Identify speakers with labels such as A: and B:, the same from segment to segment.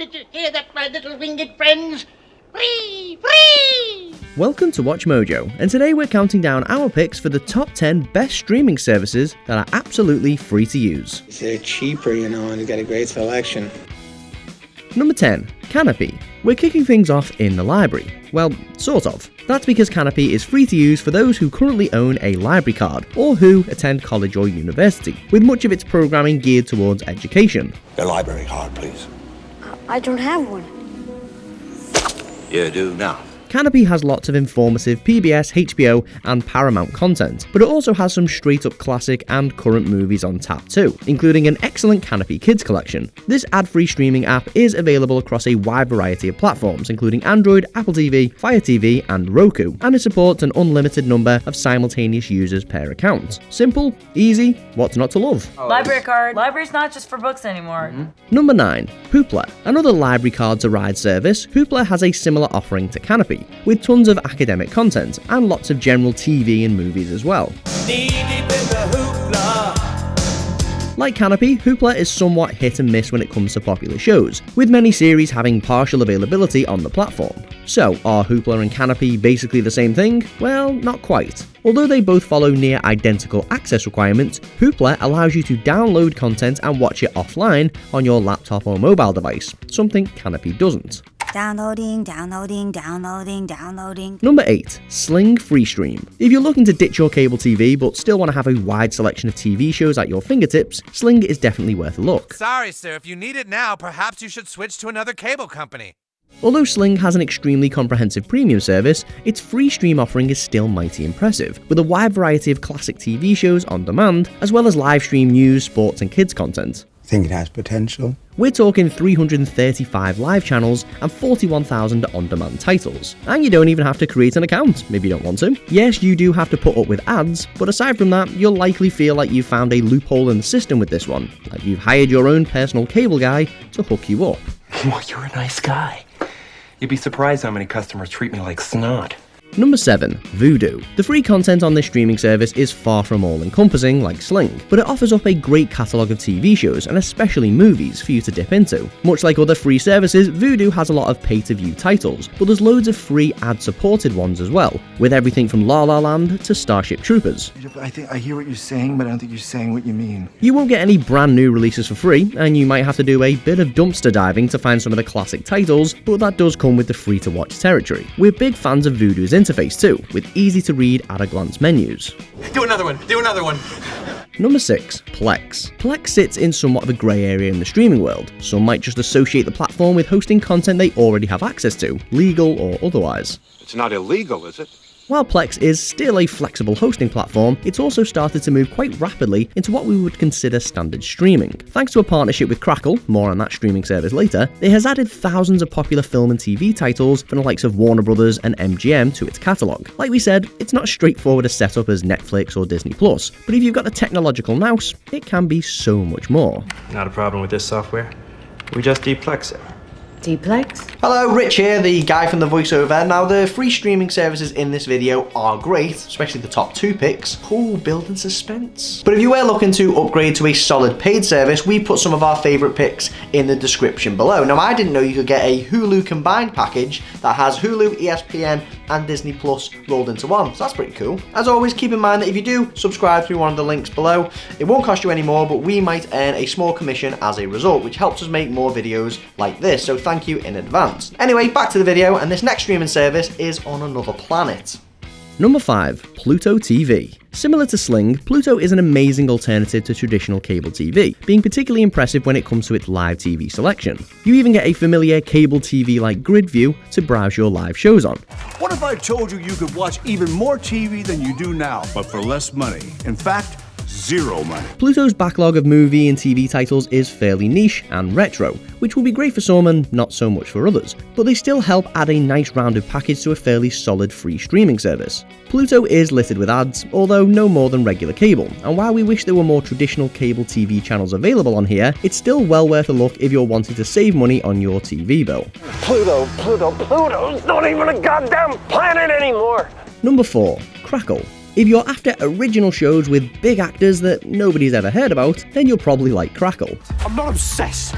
A: Did you hear that, my little winged friends? Free! Free!
B: Welcome to WatchMojo, and today we're counting down our picks for the top 10 best streaming services that are absolutely free to use.
C: They're cheaper, and they've got a great selection.
B: Number 10. Canopy. We're kicking things off in the library. Well, sort of. That's because Canopy is free to use for those who currently own a library card, or who attend college or university, with much of its programming geared towards education.
D: Your library card, please.
E: I don't have one.
D: You do now.
B: Canopy has lots of informative PBS, HBO and Paramount content, but it also has some straight-up classic and current movies on tap too, including an excellent Canopy Kids collection. This ad-free streaming app is available across a wide variety of platforms, including Android, Apple TV, Fire TV and Roku, and it supports an unlimited number of simultaneous users per account. Simple, easy, what's not to love?
F: Library card. Library's not just for books anymore.
B: Number 9. Hoopla. Another library card to ride service, Hoopla has a similar offering to Canopy, with tons of academic content and lots of general TV and movies as well. Like Canopy, Hoopla is somewhat hit and miss when it comes to popular shows, with many series having partial availability on the platform. So, are Hoopla and Canopy basically the same thing? Well, not quite. Although they both follow near identical access requirements, Hoopla allows you to download content and watch it offline on your laptop or mobile device, something Canopy doesn't.
E: Downloading.
B: Number 8. Sling Freestream. If you're looking to ditch your cable TV but still want to have a wide selection of TV shows at your fingertips, Sling is definitely worth a look.
G: Sorry, sir, if you need it now, perhaps you should switch to another cable company.
B: Although Sling has an extremely comprehensive premium service, its free stream offering is still mighty impressive, with a wide variety of classic TV shows on demand, as well as live stream news, sports and kids content.
C: Think it has potential?
B: We're talking 335 live channels and 41,000 on-demand titles. And you don't even have to create an account if you don't want to. Yes, you do have to put up with ads, but aside from that, you'll likely feel like you've found a loophole in the system with this one, like you've hired your own personal cable guy to hook you up.
H: Well, you're a nice guy. You'd be surprised how many customers treat me like snot.
B: Number 7. Voodoo. The free content on this streaming service is far from all-encompassing like Sling, but it offers up a great catalogue of TV shows and especially movies for you to dip into. Much like other free services, Voodoo has a lot of pay-to-view titles, but there's loads of free ad-supported ones as well, with everything from La La Land to Starship Troopers.
I: I think I hear what you're saying, but I don't think you're saying what you mean.
B: You won't get any brand new releases for free, and you might have to do a bit of dumpster diving to find some of the classic titles, but that does come with the free-to-watch territory. We're big fans of Voodoo's interface too, with easy-to-read at-a-glance menus.
G: Do another one.
B: Number 6. Plex. Plex sits in somewhat of a grey area in the streaming world. Some might just associate the platform with hosting content they already have access to, legal or otherwise.
D: It's not illegal, is it?
B: While Plex is still a flexible hosting platform, it's also started to move quite rapidly into what we would consider standard streaming. Thanks to a partnership with Crackle, more on that streaming service later, it has added thousands of popular film and TV titles from the likes of Warner Brothers and MGM to its catalogue. Like we said, it's not as straightforward a setup as Netflix or Disney+, but if you've got the technological nous, it can be so much more.
H: Not a problem with this software. We just deplex it.
F: Plex?
B: Hello, Rich here, the guy from the voiceover. Now, the free streaming services in this video are great, especially the top 2 picks. Cool, building suspense. But if you were looking to upgrade to a solid paid service, we put some of our favourite picks in the description below. Now, I didn't know you could get a Hulu combined package that has Hulu, ESPN and Disney Plus rolled into one, so that's pretty cool. As always, keep in mind that if you do subscribe through one of the links below, it won't cost you any more, but we might earn a small commission as a result, which helps us make more videos like this, so thank you in advance. Anyway, back to the video, and this next streaming service is on another planet. Number 5. Pluto TV. Similar to Sling, Pluto is an amazing alternative to traditional cable TV, being particularly impressive when it comes to its live TV selection. You even get a familiar cable TV-like grid view to browse your live shows on.
J: What if I told you you could watch even more TV than you do now, but for less money? In fact, zero money.
B: Pluto's backlog of movie and TV titles is fairly niche and retro, which will be great for some and not so much for others, but they still help add a nice rounded package to a fairly solid free streaming service. Pluto is littered with ads, although no more than regular cable, and while we wish there were more traditional cable TV channels available on here, it's still well worth a look if you're wanting to save money on your TV bill.
K: Pluto's not even a goddamn planet anymore!
B: Number 4. Crackle. If you're after original shows with big actors that nobody's ever heard about, then you'll probably like Crackle.
J: I'm not obsessed.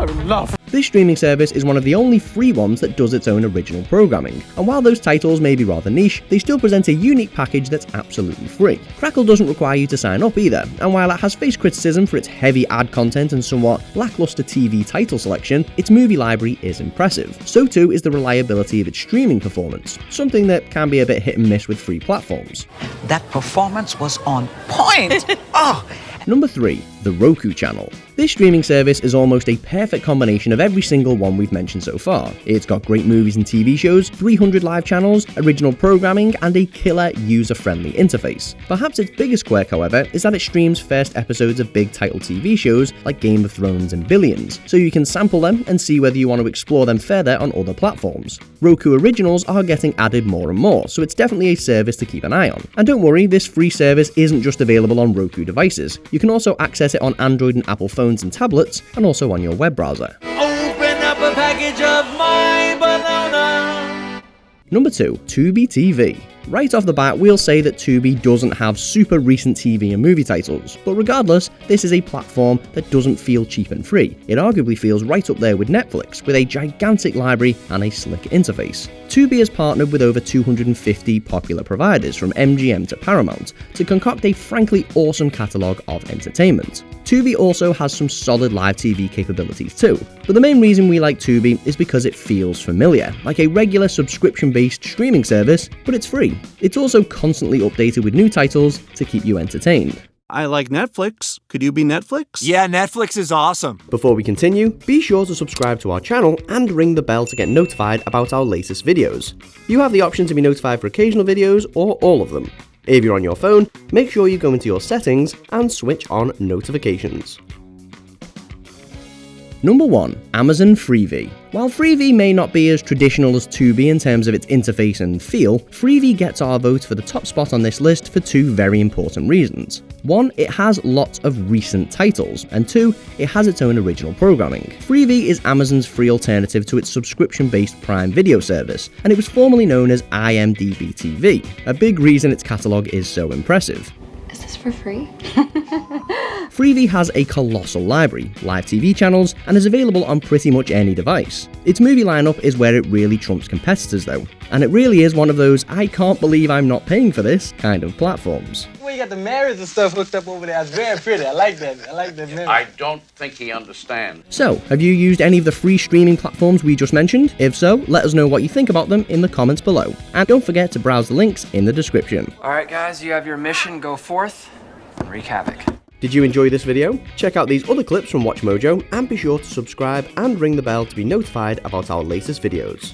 J: I would love.
B: This streaming service is one of the only free ones that does its own original programming, and while those titles may be rather niche, they still present a unique package that's absolutely free. Crackle doesn't require you to sign up either, and while it has faced criticism for its heavy ad content and somewhat lackluster TV title selection, its movie library is impressive. So too is the reliability of its streaming performance, something that can be a bit hit and miss with free platforms.
L: That performance was on point! Oh!
B: Number 3. The Roku Channel. This streaming service is almost a perfect combination of every single one we've mentioned so far. It's got great movies and TV shows, 300 live channels, original programming, and a killer user-friendly interface. Perhaps its biggest quirk, however, is that it streams first episodes of big title TV shows like Game of Thrones and Billions, so you can sample them and see whether you want to explore them further on other platforms. Roku originals are getting added more and more, so it's definitely a service to keep an eye on. And don't worry, this free service isn't just available on Roku devices. You can also access it on Android and Apple phones and tablets, and also on your web browser.
M: Open up a package of my banana.
B: Number 2. Tubi TV. Right off the bat, we'll say that Tubi doesn't have super recent TV and movie titles, but regardless, this is a platform that doesn't feel cheap and free. It arguably feels right up there with Netflix, with a gigantic library and a slick interface. Tubi has partnered with over 250 popular providers from MGM to Paramount to concoct a frankly awesome catalogue of entertainment. Tubi also has some solid live TV capabilities too, but the main reason we like Tubi is because it feels familiar, like a regular subscription-based streaming service, but it's free. It's also constantly updated with new titles to keep you entertained.
J: I like Netflix. Could you be Netflix?
M: Yeah, Netflix is awesome.
B: Before we continue, be sure to subscribe to our channel and ring the bell to get notified about our latest videos. You have the option to be notified for occasional videos or all of them. If you're on your phone, make sure you go into your settings and switch on notifications. Number 1. Amazon Freevee. While Freevee may not be as traditional as Tubi in terms of its interface and feel, Freevee gets our vote for the top spot on this list for 2 very important reasons. 1. It has lots of recent titles, and 2. It has its own original programming. Freevee is Amazon's free alternative to its subscription-based Prime Video service, and it was formerly known as IMDb TV, a big reason its catalogue is so impressive.
N: Is this for free?
B: Freevee has a colossal library, live TV channels, and is available on pretty much any device. Its movie lineup is where it really trumps competitors though, and it really is one of those I can't believe I'm not paying for this kind of platforms.
O: Well, you got the mirrors and stuff hooked up over there. It's very pretty. I like that. I like that mirror.
D: I don't think he understands.
B: So, have you used any of the free streaming platforms we just mentioned? If so, let us know what you think about them in the comments below. And don't forget to browse the links in the description.
P: Alright guys, you have your mission. Go forth and wreak havoc.
B: Did you enjoy this video? Check out these other clips from WatchMojo and be sure to subscribe and ring the bell to be notified about our latest videos.